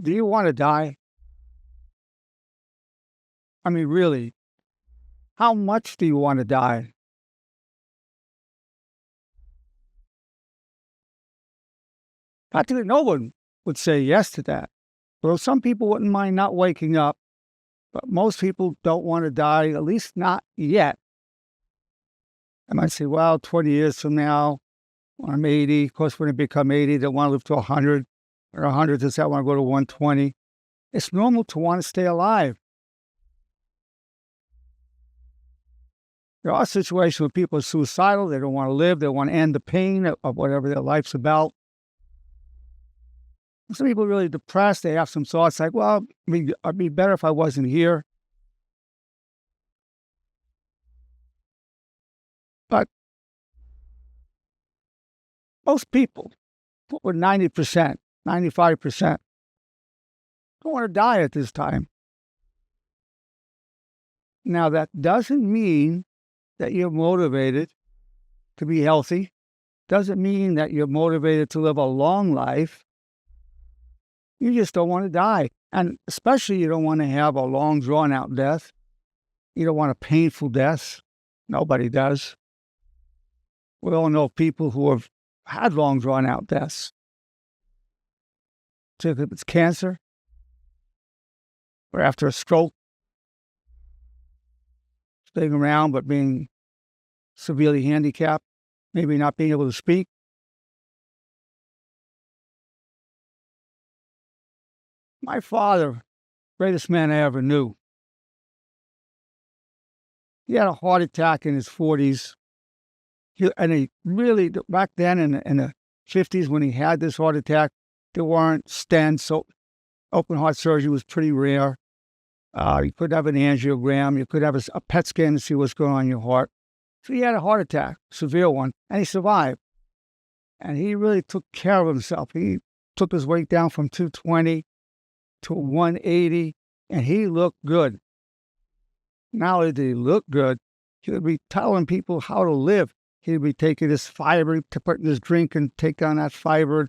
Do you want to die? I mean, really, how much do you want to die? Practically no one would say yes to that. Well, some people wouldn't mind not waking up, but most people don't want to die, at least not yet. I might say, well, 20 years from now, when I'm 80, of course, when I become 80, they want to live to 100, or 100 to say I want to go to 120. It's normal to want to stay alive. There are situations where people are suicidal, they don't want to live, they want to end the pain of whatever their life's about. Some people are really depressed, they have some thoughts like, well, I'd be better if I wasn't here. But most people, over 90%, 95%, don't want to die at this time. Now, that doesn't mean that you're motivated to be healthy, doesn't mean that you're motivated to live a long life. You just don't want to die. And especially you don't want to have a long, drawn-out death. You don't want a painful death. Nobody does. We all know people who have had long, drawn-out deaths. So if it's cancer, or after a stroke, staying around but being severely handicapped, maybe not being able to speak. My father, greatest man I ever knew, he had a heart attack in his 40s. And he really, back then in the 50s when he had this heart attack, there weren't stents, so open heart surgery was pretty rare. You could have an angiogram, you could have a PET scan to see what's going on in your heart. So he had a heart attack, severe one, and he survived. And he really took care of himself. He took his weight down from 220 to 180, and he looked good. Not only did he look good, he would be telling people how to live. He'd be taking this fiber to put in his drink and take on that fiber,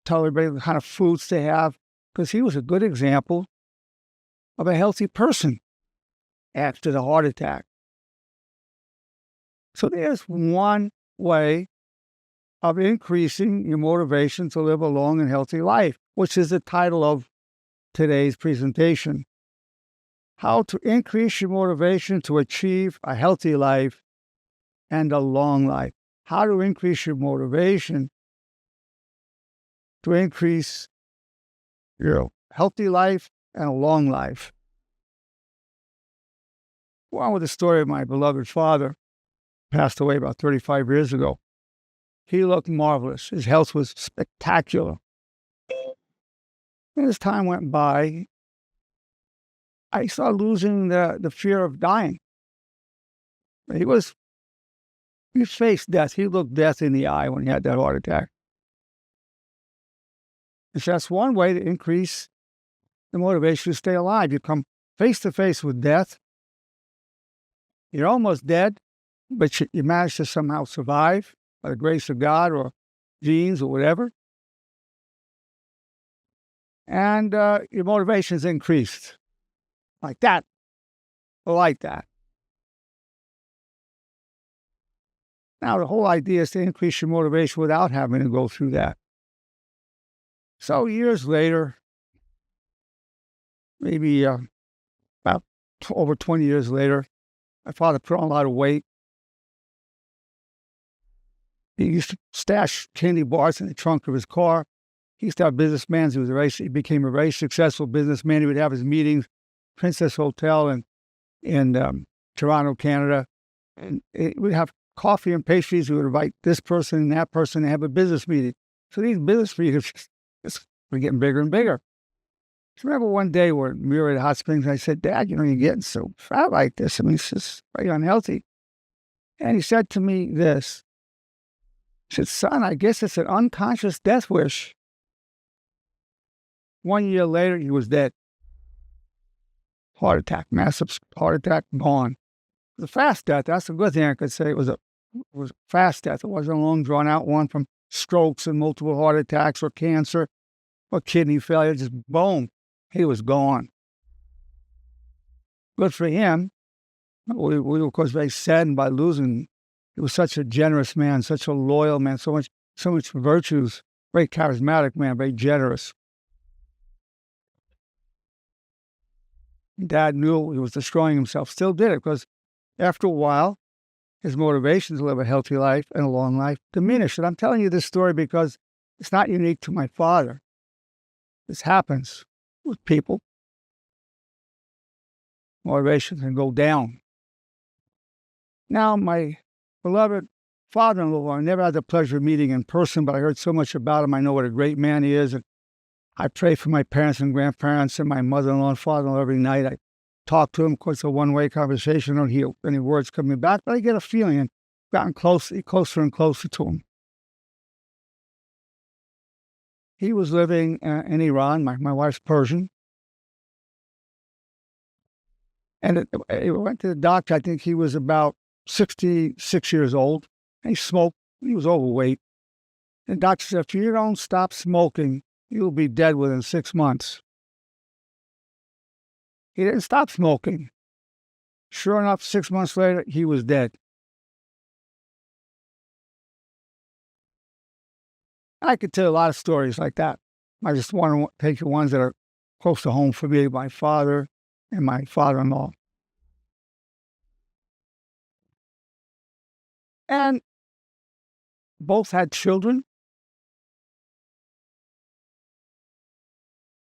tell everybody the kind of foods to have, because he was a good example of a healthy person after the heart attack. So there's one way of increasing your motivation to live a long and healthy life, which is the title of today's presentation. How to increase your motivation to achieve a healthy life and a long life. How to increase your motivation to increase your healthy life and a long life. Go on with the story of my beloved father, passed away about 35 years ago. He looked marvelous. His health was spectacular. And as time went by, I started losing the fear of dying. He faced death. He looked death in the eye when he had that heart attack. And so that's one way to increase the motivation to stay alive. You come face to face with death. You're almost dead, but you manage to somehow survive by the grace of God or genes or whatever. And your motivation is increased. Like that. Like that. Now, the whole idea is to increase your motivation without having to go through that. So years later, maybe about over 20 years later, my father put on a lot of weight. He used to stash candy bars in the trunk of his car. He used to have businessmen. He became a very successful businessman. He would have his meetings, Princess Hotel in Toronto, Canada. And we'd have coffee and pastries. We would invite this person and that person to have a business meeting. So these business meetings were getting bigger and bigger. I remember one day we were at Hot Springs, and I said, Dad, you're getting so fat like this. I mean, it's just very unhealthy. And he said to me this. He said, son, I guess it's an unconscious death wish. 1 year later, he was dead. Heart attack, massive heart attack, gone. It was a fast death. That's a good thing I could say. It was a fast death. It wasn't a long, drawn-out one from strokes and multiple heart attacks or cancer. or kidney failure, just boom, he was gone. Good for him. We were, of course, very saddened by losing. He was such a generous man, such a loyal man, so much virtues, very charismatic man, very generous. Dad knew he was destroying himself, still did it, because after a while, his motivation to live a healthy life and a long life diminished. And I'm telling you this story because it's not unique to my father. This happens with people. Motivation can go down. Now, my beloved father-in-law, I never had the pleasure of meeting in person, but I heard so much about him. I know what a great man he is. And I pray for my parents and grandparents and my mother-in-law and father-in-law every night. I talk to him. Of course, it's a one-way conversation. I don't hear any words coming back, but I get a feeling and gotten closer and closer to him. He was living in Iran. My wife's Persian. And he went to the doctor. I think he was about 66 years old. And he smoked. He was overweight. And the doctor said, if you don't stop smoking, you'll be dead within 6 months. He didn't stop smoking. Sure enough, 6 months later, he was dead. I could tell a lot of stories like that. I just want to take the ones that are close to home for me, my father and my father-in-law. And both had children.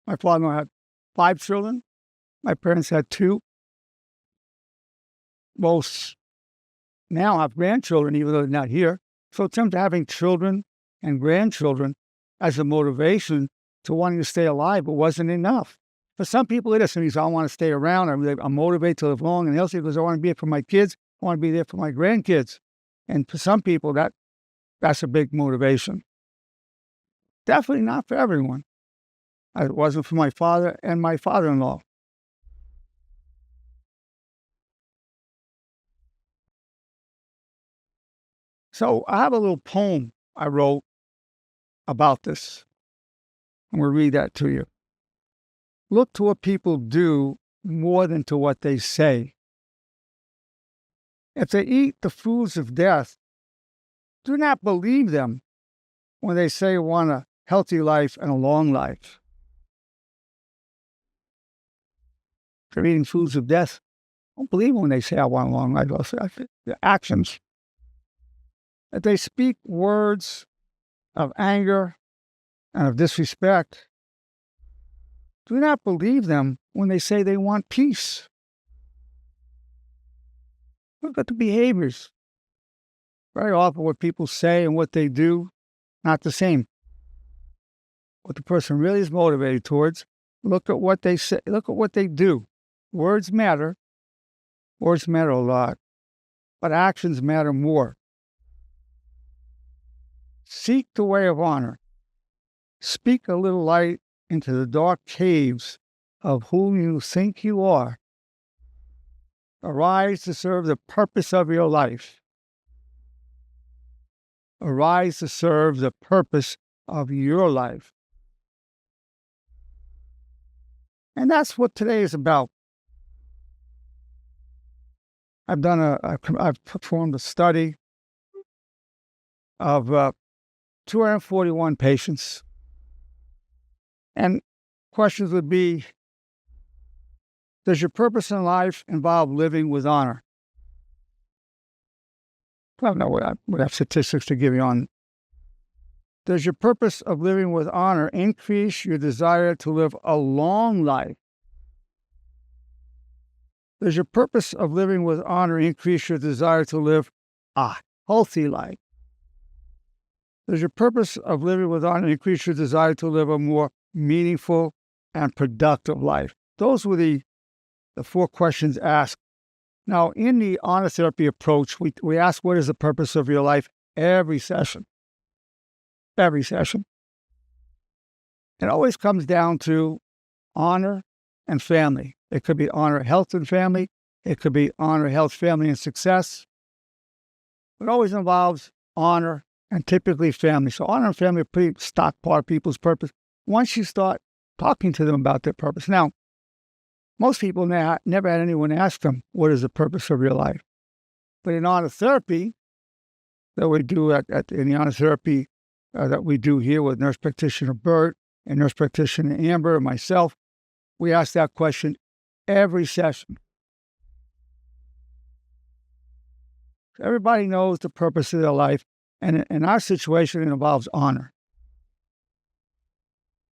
My father-in-law had 5 children. My parents had 2. Both now have grandchildren, even though they're not here. So in terms of having children and grandchildren as a motivation to wanting to stay alive, it wasn't enough. For some people, it is. Some people, I want to stay around. I'm motivated to live long and healthy because I want to be there for my kids. I want to be there for my grandkids. And for some people, that's a big motivation. Definitely not for everyone. It wasn't for my father and my father-in-law. So I have a little poem I wrote about this. I'm going to read that to you. Look to what people do more than to what they say. If they eat the foods of death, do not believe them when they say want a healthy life and a long life. If they're eating foods of death, don't believe them when they say I want a long life. I'll say the actions. If they speak words of anger and of disrespect, do not believe them when they say they want peace. Look at the behaviors. Very often what people say and what they do, not the same. What the person really is motivated towards, look at what they say, look at what they do. Words matter. Words matter a lot. But actions matter more. Seek the way of honor. Speak a little light into the dark caves of whom you think you are. Arise to serve the purpose of your life. Arise to serve the purpose of your life. And that's what today is about. I've performed a study of 241 patients. And questions would be, does your purpose in life involve living with honor? I don't know what I would have statistics to give you on. Does your purpose of living with honor increase your desire to live a long life? Does your purpose of living with honor increase your desire to live a healthy life? Does your purpose of living with honor increase your desire to live a more meaningful and productive life? Those were the 4 questions asked. Now, in the honor therapy approach, we ask, what is the purpose of your life? Every session. Every session. It always comes down to honor and family. It could be honor, health, and family. It could be honor, health, family, and success. It always involves honor and typically family. So honor and family are a pretty stock part of people's purpose. once you start talking to them about their purpose. Now, most people never had anyone ask them, what is the purpose of your life? But in honor therapy that we do in the honor therapy that we do here with nurse practitioner Bert and nurse practitioner Amber and myself, we ask that question every session. Everybody knows the purpose of their life, and in our situation, it involves honor.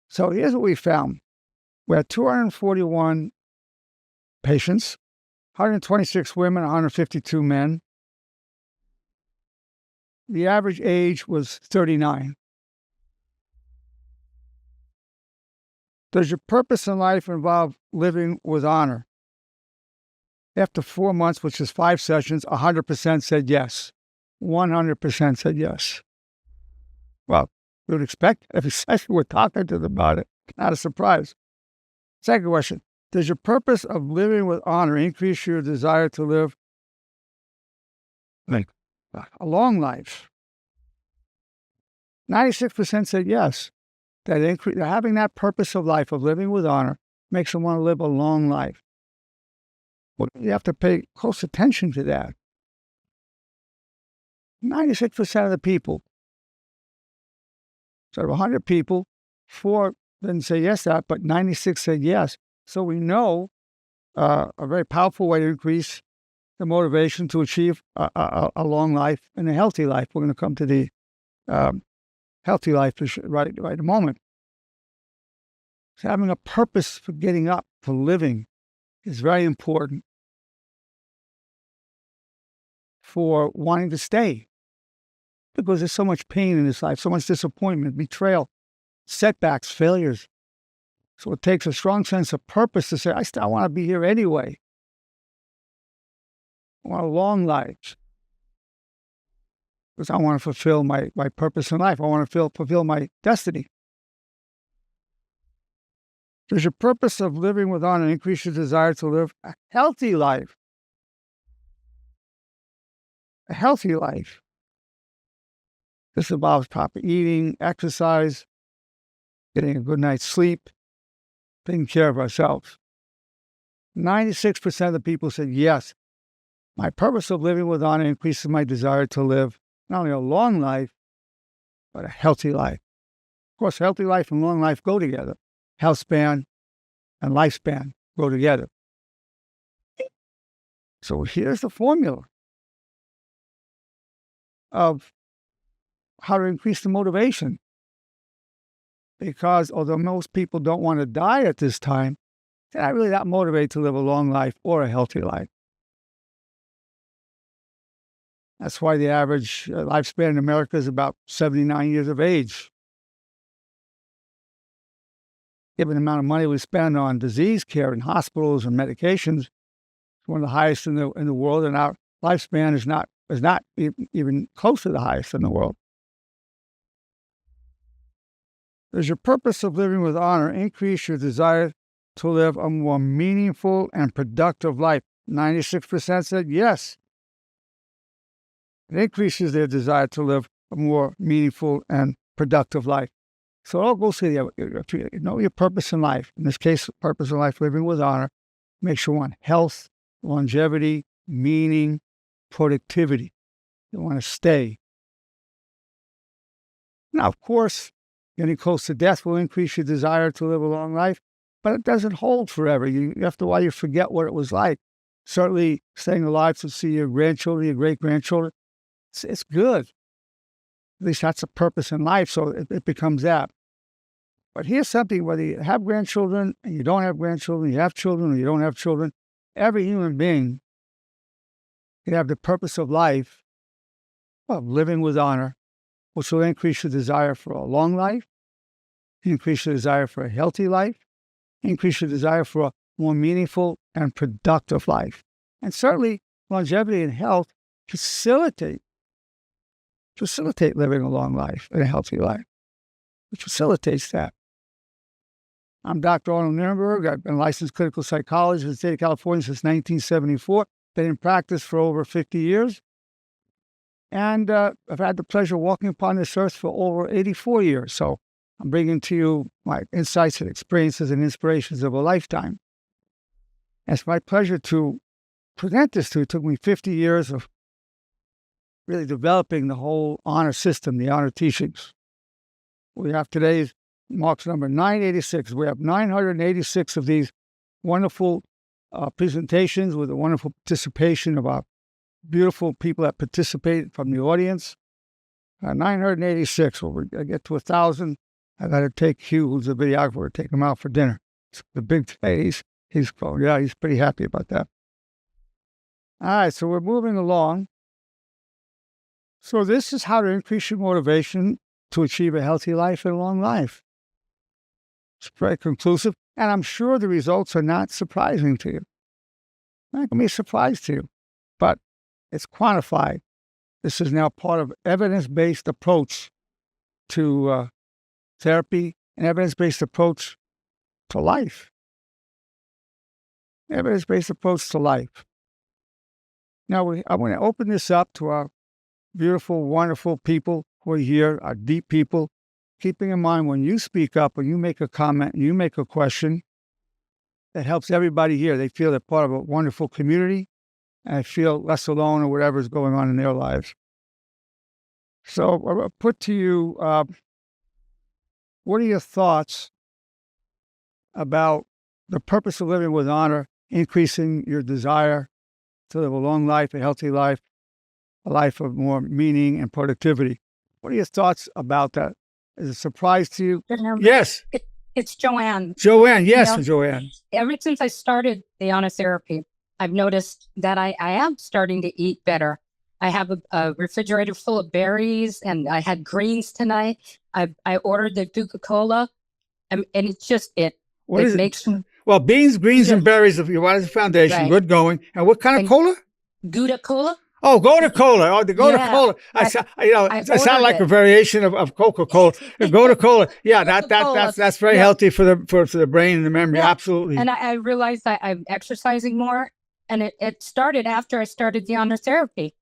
So here's what we found. We had 241 patients, 126 women, 152 men. The average age was 39. Does your purpose in life involve living with honor? After 4 months, which is 5 sessions, 100% said yes. 100% said yes. Well, we would expect every session we're talking to them about it. Not a surprise. Second question, does your purpose of living with honor increase your desire to live a long life? 96% said yes. That having that purpose of life, of living with honor, makes them want to live a long life. Well, you have to pay close attention to that. 96% of the people, so of 100 people, 4 didn't say yes to that, but 96 said yes. So we know a very powerful way to increase the motivation to achieve a long life and a healthy life. We're going to come to the healthy life right in a moment. So having a purpose for getting up, for living, is very important for wanting to stay. Because there's so much pain in this life, so much disappointment, betrayal, setbacks, failures. So it takes a strong sense of purpose to say, I still want to be here anyway. I want a long life. Because I want to fulfill my purpose in life. I want to fulfill my destiny. Does your purpose of living with honor increase your desire to live a healthy life? A healthy life. This involves proper eating, exercise, getting a good night's sleep, taking care of ourselves. 96% of the people said, yes, my purpose of living with honor increases my desire to live not only a long life, but a healthy life. Of course, healthy life and long life go together. Health span and lifespan go together. So here's the formula of how to increase the motivation. Because although most people don't want to die at this time, they're not really that motivated to live a long life or a healthy life. That's why the average lifespan in America is about 79 years of age. Given the amount of money we spend on disease care in hospitals and medications, it's one of the highest in the world, and our lifespan is not even close to the highest in the world. Does your purpose of living with honor increase your desire to live a more meaningful and productive life? 96% said yes. It increases their desire to live a more meaningful and productive life. So it all goes to if you know your purpose in life. In this case, purpose in life, living with honor, makes you want health, longevity, meaning, productivity. You want to stay. Now, of course, getting close to death will increase your desire to live a long life, but it doesn't hold forever. After a while, you forget what it was like. Certainly, staying alive to see your grandchildren, your great-grandchildren, it's good. At least that's a purpose in life, so it becomes that. But here's something, whether you have grandchildren and you don't have grandchildren, you have children or you don't have children, every human being can have the purpose of life of living with honor, which will increase your desire for a long life, increase your desire for a healthy life, increase your desire for a more meaningful and productive life. And certainly, longevity and health facilitate living a long life and a healthy life, which facilitates that. I'm Dr. Arnold Nirenberg. I've been a licensed clinical psychologist in the state of California since 1974. Been in practice for over 50 years. And I've had the pleasure of walking upon this earth for over 84 years. So I'm bringing to you my insights and experiences and inspirations of a lifetime. It's my pleasure to present this to you. It took me 50 years of really developing the whole honor system, the honor teachings. We have today's marks number 986. We have 986 of these wonderful presentations with a wonderful participation of our beautiful people that participate from the audience. 986. When we get to 1,000, I got to take Hugh, who's a videographer, take him out for dinner. It's the big day. He's pretty happy about that. All right, so we're moving along. So this is how to increase your motivation to achieve a healthy life and a long life. It's very conclusive, and I'm sure the results are not surprising to you. Not going to be a surprise to you, but it's quantified. This is now part of evidence-based approach to therapy, an evidence-based approach to life. Evidence-based approach to life. Now, I want to open this up to our beautiful, wonderful people who are here, our deep people, keeping in mind when you speak up, when you make a comment, and you make a question, that helps everybody here. They feel they're part of a wonderful community and feel less alone or whatever is going on in their lives. So I'll put to you, what are your thoughts about the purpose of living with honor, increasing your desire to live a long life, a healthy life, a life of more meaning and productivity? What are your thoughts about that? Is it a surprise to you? Yes. It's Joanne. Joanne, yes, Joanne. Ever since I started the honor therapy, I've noticed that I am starting to eat better. I have a refrigerator full of berries, and I had greens tonight. I ordered the Duca-Cola, and it's just it makes me... Well, beans, greens, and berries of your Wise Foundation, right. Good going. And what kind of cola? Gouda-Cola. Oh, Gouda-Cola. Oh, the Gouda-Cola. I sound like a variation of Coca-Cola. Gouda-Cola. Yeah, that's very healthy for the brain and the memory. Yeah. Absolutely. And I realized that I'm exercising more, and it started after I started the honor therapy.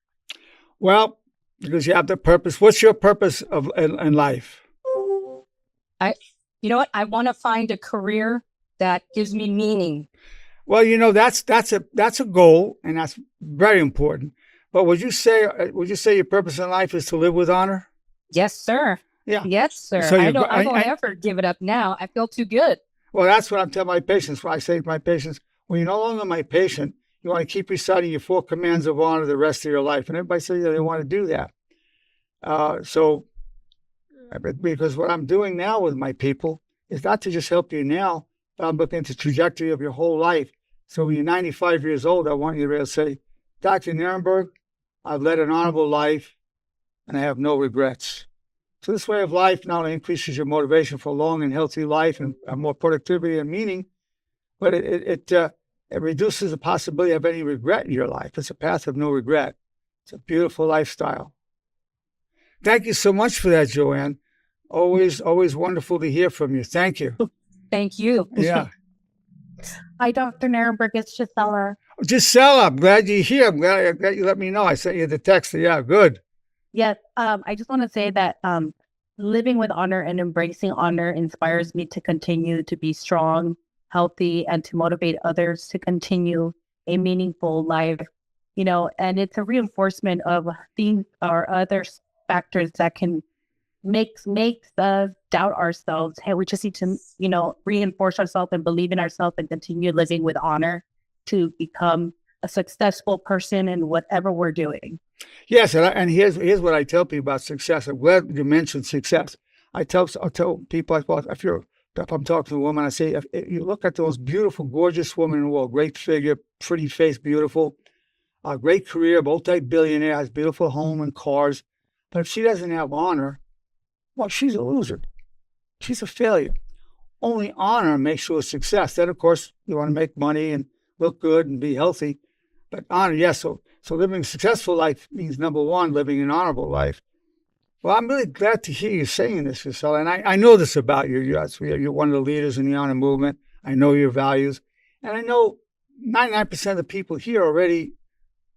Well, because you have the purpose. What's your purpose in life? You know what? I want to find a career that gives me meaning. Well, that's a goal, and that's very important. But would you say your purpose in life is to live with honor? Yes, sir. Yeah. Yes, sir. So I don't ever give it up now. I feel too good. Well, that's what I'm telling my patients. When I say to my patients, when you're no longer my patient, you want to keep reciting your 4 commands of honor the rest of your life. And everybody says they want to do that. Because what I'm doing now with my people is not to just help you now, but I'm looking at the trajectory of your whole life. So when you're 95 years old, I want you to be able to say, Dr. Nierenberg, I've led an honorable life, and I have no regrets. So this way of life not only increases your motivation for a long and healthy life and more productivity and meaning, but it reduces the possibility of any regret in your life. It's a path of no regret. It's a beautiful lifestyle. Thank you so much for that, Joanne. Always wonderful to hear from you. Thank you. Thank you. Yeah. Hi, Dr. Nierenberg. It's Gisela. Gisela, I'm glad you're here. I'm glad you let me know. I sent you the text. Yeah, good. Yes. I just want to say that living with honor and embracing honor inspires me to continue to be strong, healthy, and to motivate others to continue a meaningful life. And it's a reinforcement of these or other factors that can makes us doubt ourselves. Hey, we just need to, reinforce ourselves and believe in ourselves and continue living with honor to become a successful person in whatever we're doing. Yes, and here's what I tell people about success. I'm glad you mentioned success. I'll tell people, if I'm talking to a woman, I say, if you look at the most beautiful, gorgeous woman in the world, great figure, pretty face, beautiful, great career, multi-billionaire, has beautiful home and cars, but if she doesn't have honor, well, she's a loser. She's a failure. Only honor makes you a success. Then, of course, you want to make money and look good and be healthy. But honor, yes. So living a successful life means, number one, living an honorable life. Well, I'm really glad to hear you saying this, Gisela. And I know this about you. You're one of the leaders in the honor movement. I know your values. And I know 99% of the people here already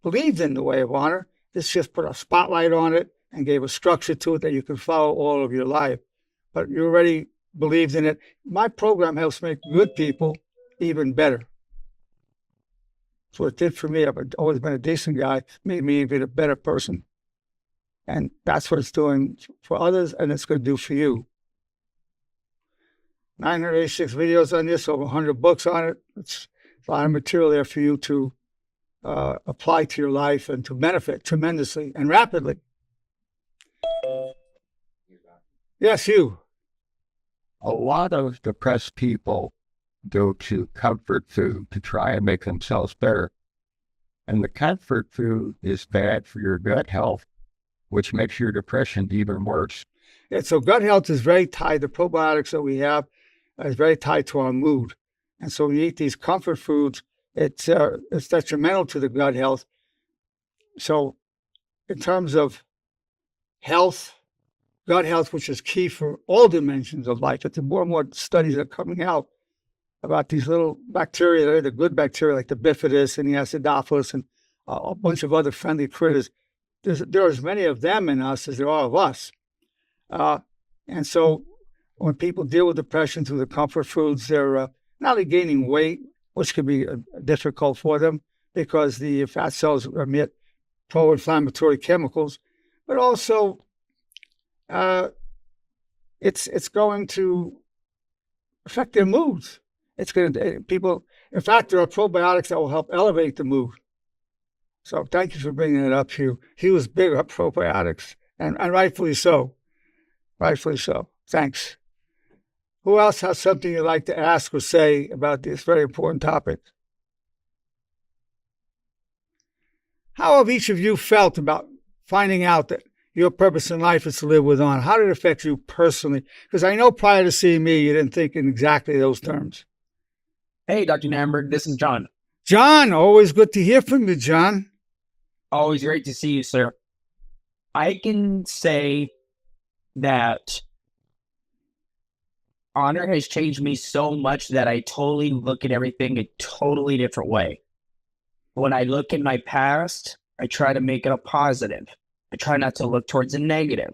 believed in the way of honor. This just put a spotlight on it and gave a structure to it that you can follow all of your life. But you're already believed in it. My program helps make good people even better. That's what it did for me. I've always been a decent guy, made me even a better person. And that's what it's doing for others, and it's going to do for you. 986 videos on this, over 100 books on it. It's a lot of material there for you to apply to your life and to benefit tremendously and rapidly. Yes, you. A lot of depressed people go to comfort food to try and make themselves better. And the comfort food is bad for your gut health, which makes your depression even worse. Yeah, so gut health is very tied. The probiotics that we have is very tied to our mood. And so when you eat these comfort foods, it's detrimental to the gut health. So in terms of health, gut health, which is key for all dimensions of life, it's more and more studies are coming out about these little bacteria. They're the good bacteria like the bifidus and the acidophilus and a bunch of other friendly critters. There are as many of them in us as there are of us. And so when people deal with depression through the comfort foods, they're not only gaining weight, which can be difficult for them because the fat cells emit pro-inflammatory chemicals, but also it's going to affect their moods. It's going to people. In fact, there are probiotics that will help elevate the mood. So thank you for bringing it up, Hugh. He was big on probiotics, and rightfully so. Rightfully so. Thanks. Who else has something you'd like to ask or say about this very important topic? How have each of you felt about finding out that your purpose in life is to live with honor? How did it affect you personally? Because I know prior to seeing me, you didn't think in exactly those terms. Hey, Dr. Namberg, this is John. John, always good to hear from you, John. Always great to see you, sir. I can say that honor has changed me so much that I totally look at everything a totally different way. When I look at my past, I try to make it a positive. I try not to look towards the negative.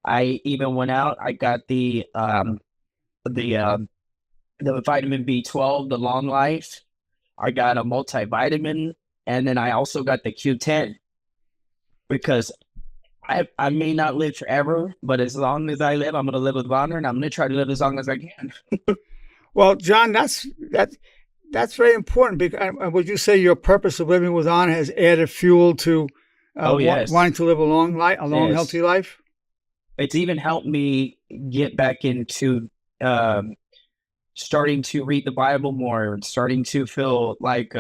I even went out, I got the vitamin B12, the long life. I got a multivitamin, and then I also got the Q10 because I may not live forever, but as long as I live, I'm going to live with honor, and I'm going to try to live as long as I can. Well, John, that's very important. Because would you say your purpose of living with honor has added fuel to yes. wanting to live a long life, Yes. healthy life? It's even helped me get back into starting to read the Bible more, and starting to feel like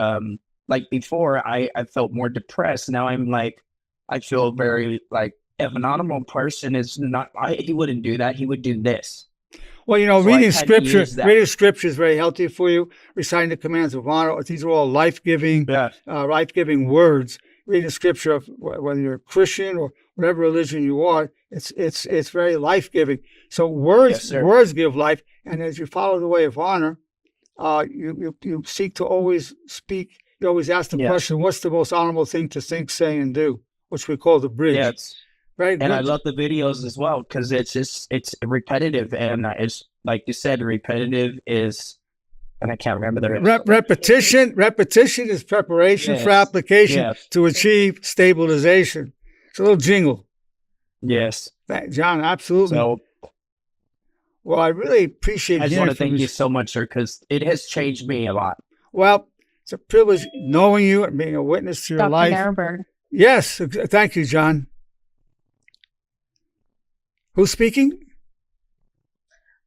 before I felt more depressed. Now I'm like, I feel very like, if an honorable person is not, he wouldn't do that. He would do this. Well, you know, So reading I've had to use that. scripture is very healthy for you. Reciting the commands of honor. These are all life-giving words. Reading scripture, whether you're a Christian or whatever religion you are, it's very life-giving. So words give life, and as you follow the way of honor, you seek to always speak. You always ask the question, "What's the most honorable thing to think, say, and do?" Which we call the bridge. Yeah, very good. And I love the videos as well because it's repetitive, and it's like you said, repetitive is, and I can't remember the repetition. Repetition is preparation for application to achieve stabilization. It's a little jingle. Yes, John, absolutely. So, well, I really appreciate. I just want to thank you so much, sir, because it has changed me a lot. Well, it's a privilege knowing you and being a witness to your life. Namberg. Yes, thank you, John. Who's speaking?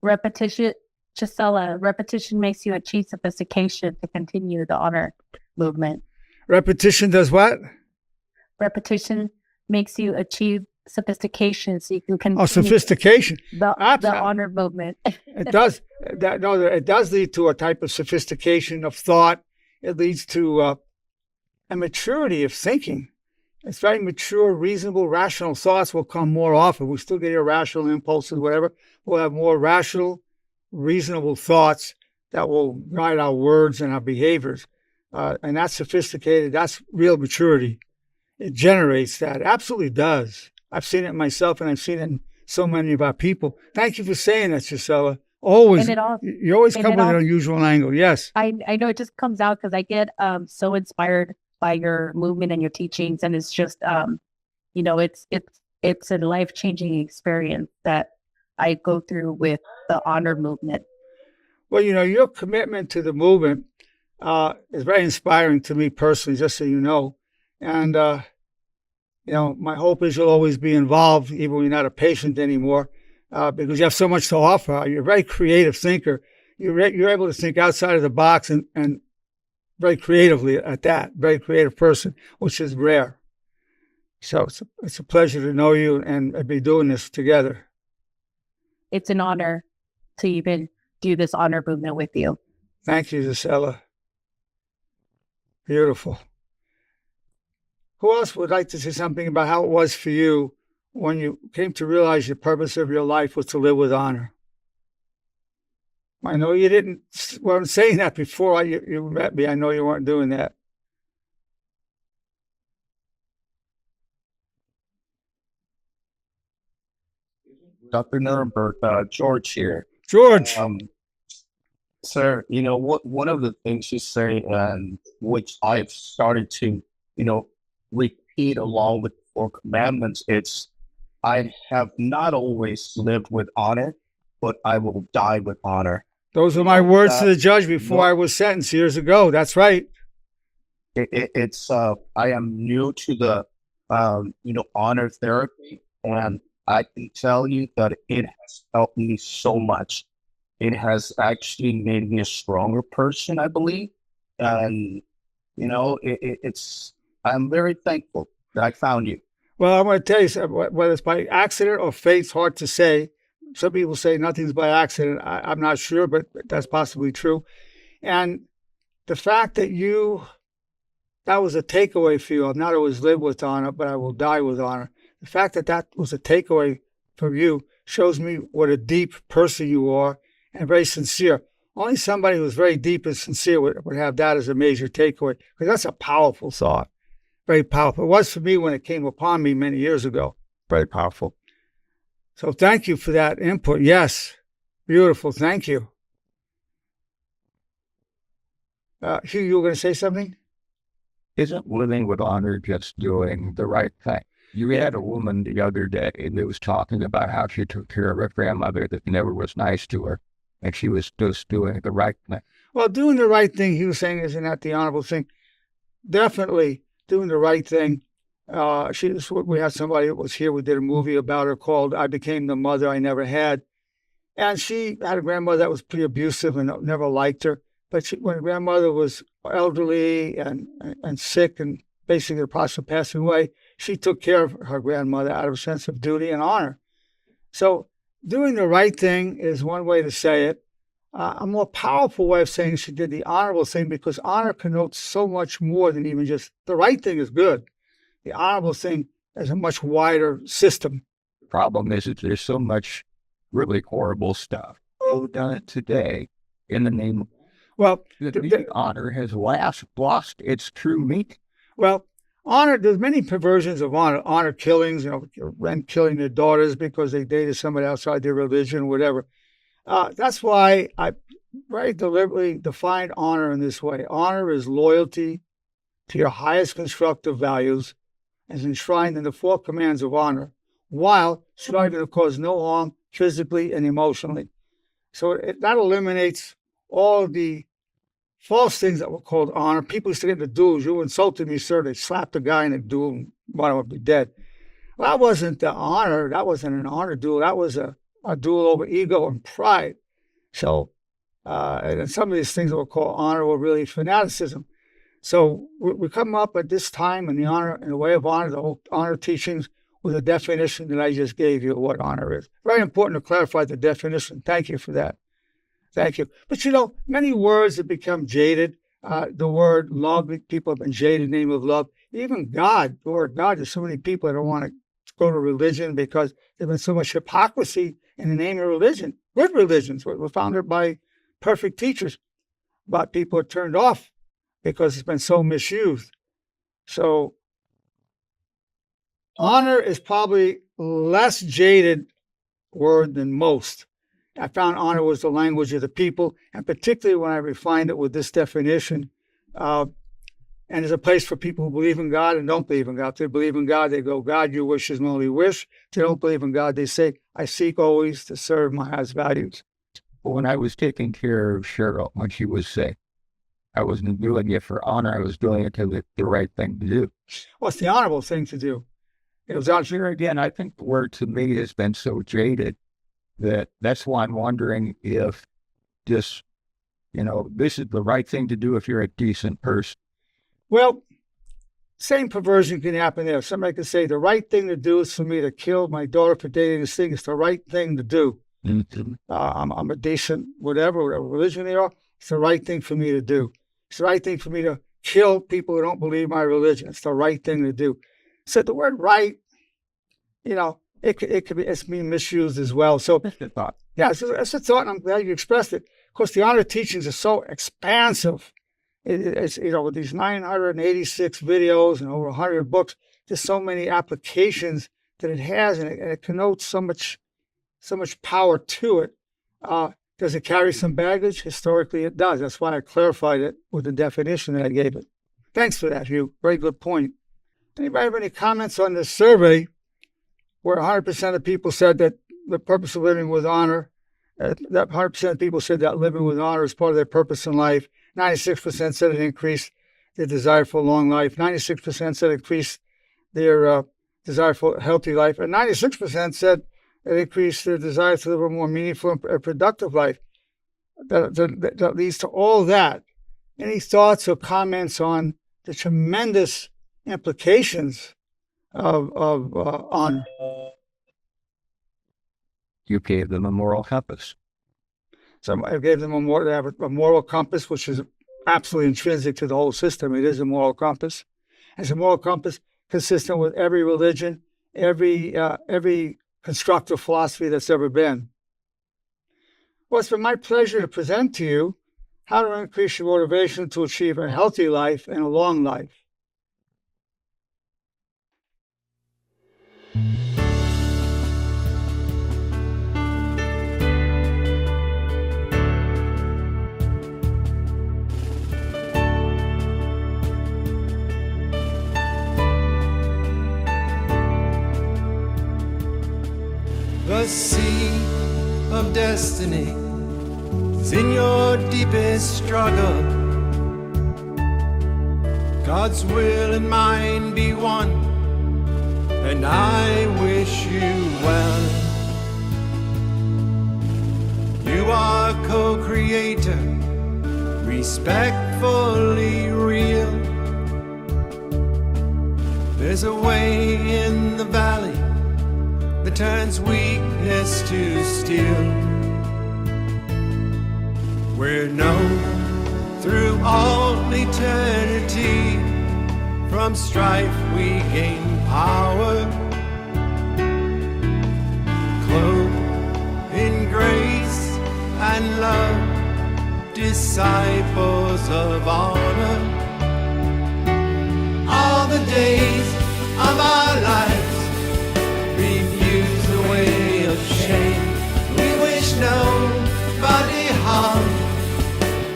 Repetition, Gisela, repetition makes you achieve sophistication to continue the honor movement. Repetition does what? Repetition makes you achieve sophistication so you can continue sophistication. the honor movement. It does. It does lead to a type of sophistication of thought. It leads to a maturity of thinking. It's very mature, reasonable, rational thoughts will come more often. We still get irrational impulses, whatever. We'll have more rational, reasonable thoughts that will guide our words and our behaviors. And that's sophisticated. That's real maturity. It generates that. It absolutely does. I've seen it myself, and I've seen it in so many of our people. Thank you for saying that, Gisela. Always. And it all You always and come it with an all- unusual angle. Yes. I know it just comes out because I get so inspired by your movement and your teachings, and it's just it's a life changing experience that I go through with the honor movement. Well, your commitment to the movement is very inspiring to me personally, just so you know. And, my hope is you'll always be involved, even when you're not a patient anymore, because you have so much to offer. You're a very creative thinker. You're able to think outside of the box and very creatively at that, very creative person, which is rare. So it's a pleasure to know you and be doing this together. It's an honor to even do this honor movement with you. Thank you, Gisela. Beautiful. Who else would like to say something about how it was for you when you came to realize the purpose of your life was to live with honor? I know you weren't saying that before you met me. I know you weren't doing that. Dr. Nuremberg, George here. George. Sir, one of the things you say, and which I've started to, repeat along with the Four Commandments, it's I have not always lived with honor, but I will die with honor. Those are my words to the judge before I was sentenced years ago. That's right. I am new to the, honor therapy, and I can tell you that it has helped me so much. It has actually made me a stronger person, I believe. And, I'm very thankful that I found you. Well, I'm going to tell you something, whether it's by accident or fate, it's hard to say. Some people say nothing's by accident. I'm not sure, but that's possibly true. And the fact that that was a takeaway for you. I've not always lived with honor, but I will die with honor. The fact that was a takeaway from you shows me what a deep person you are and very sincere. Only somebody who's very deep and sincere would have that as a major takeaway, because that's a powerful thought. Very powerful. It was for me when it came upon me many years ago. Very powerful. So thank you for that input. Yes. Beautiful. Thank you. Hugh, you were going to say something? Isn't living with honor just doing the right thing? You had a woman the other day that was talking about how she took care of her grandmother that never was nice to her, and she was just doing the right thing. Well, doing the right thing, he was saying, isn't that the honorable thing? Definitely doing the right thing. We had somebody that was here. We did a movie about her called "I Became the Mother I Never Had," and she had a grandmother that was pretty abusive and never liked her. But when her grandmother was elderly and sick and basically the process of passing away, she took care of her grandmother out of a sense of duty and honor. So doing the right thing is one way to say it. A more powerful way of saying she did the honorable thing, because honor connotes so much more than even just the right thing is good. The honorable thing is a much wider system. The problem is that there's so much really horrible stuff done today in the name of the honor has lost its true meaning. Well, honor, there's many perversions of honor killings, men killing their daughters because they dated somebody outside their religion, whatever. That's why I very deliberately defined honor in this way. Honor is loyalty to your highest constructive values as enshrined in the four commands of honor, while striving to cause no harm physically and emotionally. So that eliminates all the false things that were called honor. People used to get into duels. You insulted me, sir. They slapped a guy in a duel and one of them would be dead. Well, that wasn't the honor. That wasn't an honor duel. That was a duel over ego and pride. So, and some of these things that were called honor were really fanaticism. So we come up at this time in the way of honor, the whole honor teachings, with a definition that I just gave you of what honor is. Very important to clarify the definition. Thank you for that. Thank you. But many words have become jaded. The word love, people have been jaded in the name of love. Even God, the word God, there's so many people that don't want to go to religion because there's been so much hypocrisy in the name of religion. Good religions were founded by perfect teachers, but people are turned off because it's been so misused. So honor is probably less jaded word than most. I found honor was the language of the people, and particularly when I refined it with this definition. And there's a place for people who believe in God and don't believe in God. If they believe in God, they go, God, your wish is my only wish. If they don't believe in God, they say, I seek always to serve my highest values. When I was taking care of Cheryl when she was sick, I wasn't doing it for honor. I was doing it because it's the right thing to do. Well, it's the honorable thing to do. It was out Here again, I think the word to me has been so jaded that's why I'm wondering if this is the right thing to do if you're a decent person. Well, same perversion can happen there. Somebody could say the right thing to do is for me to kill my daughter for dating this thing. It's the right thing to do. Mm-hmm. I'm a decent whatever religion they are. It's the right thing for me to do. It's the right thing for me to kill people who don't believe my religion. It's the right thing to do. So the word right, it could be, it's being misused as well. So That's the thought. yeah, it's a thought, and I'm glad you expressed it. Of course, the honor teachings are so expansive. It's with these 986 videos and over 100 books, there's so many applications that it has, and it connotes so much power to it. Does it carry some baggage? Historically, it does. That's why I clarified it with the definition that I gave it. Thanks for that, Hugh. Very good point. Anybody have any comments on this survey where 100% of people said that the purpose of living with honor, that 100% of people said that living with honor is part of their purpose in life. 96% said it increased their desire for a long life. 96% said it increased their desire for a healthy life. And 96% said it increased their desire to live a more meaningful and productive life. That leads to all that. Any thoughts or comments on the tremendous implications of honor? You gave them a moral compass. So I gave them they have a moral compass, which is absolutely intrinsic to the whole system. It is a moral compass. It's a moral compass consistent with every religion, every constructive philosophy that's ever been. Well, it's been my pleasure to present to you how to increase your motivation to achieve a healthy life and a long life. The sea of destiny is in your deepest struggle. God's will and mine be one, and I wish you well. You are co-creator, respectfully real. There's a way in the valley that turns weakness to steel. We're known through all eternity. From strife we gain power, clothed in grace and love, disciples of honor. All the days of our lives refuse the way of shame. We wish nobody harm,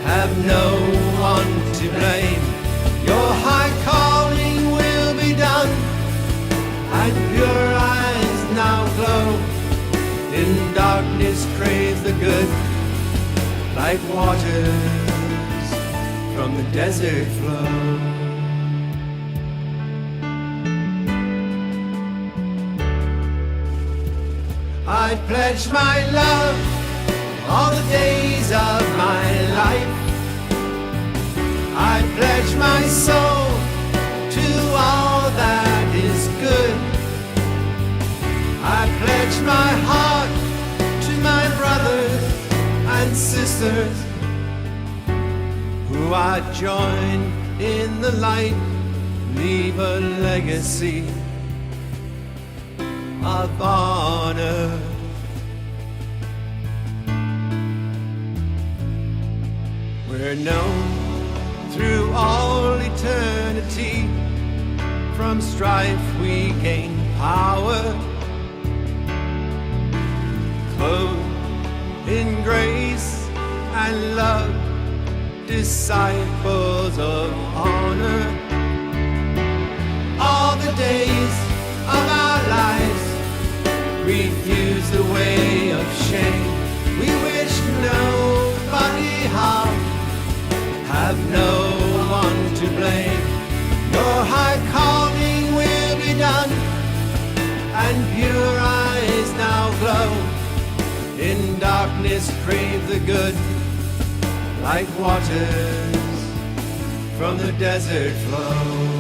have no one to blame. Your high calling will be done, and your eyes now glow. In darkness crave the good, like waters from the desert flow. I pledge my love all the days of my life. I pledge my soul to all that is good. I pledge my heart to my brothers and sisters who I join in the light, leave a legacy of honor. We're known through all eternity. From strife we gain power, clothed in grace and love, disciples of honor. All the days of our lives, refuse the way of shame. We wish nobody harm, have no one to blame. Your high calling will be done, and pure eyes now glow. In darkness crave the good, like waters from the desert flow.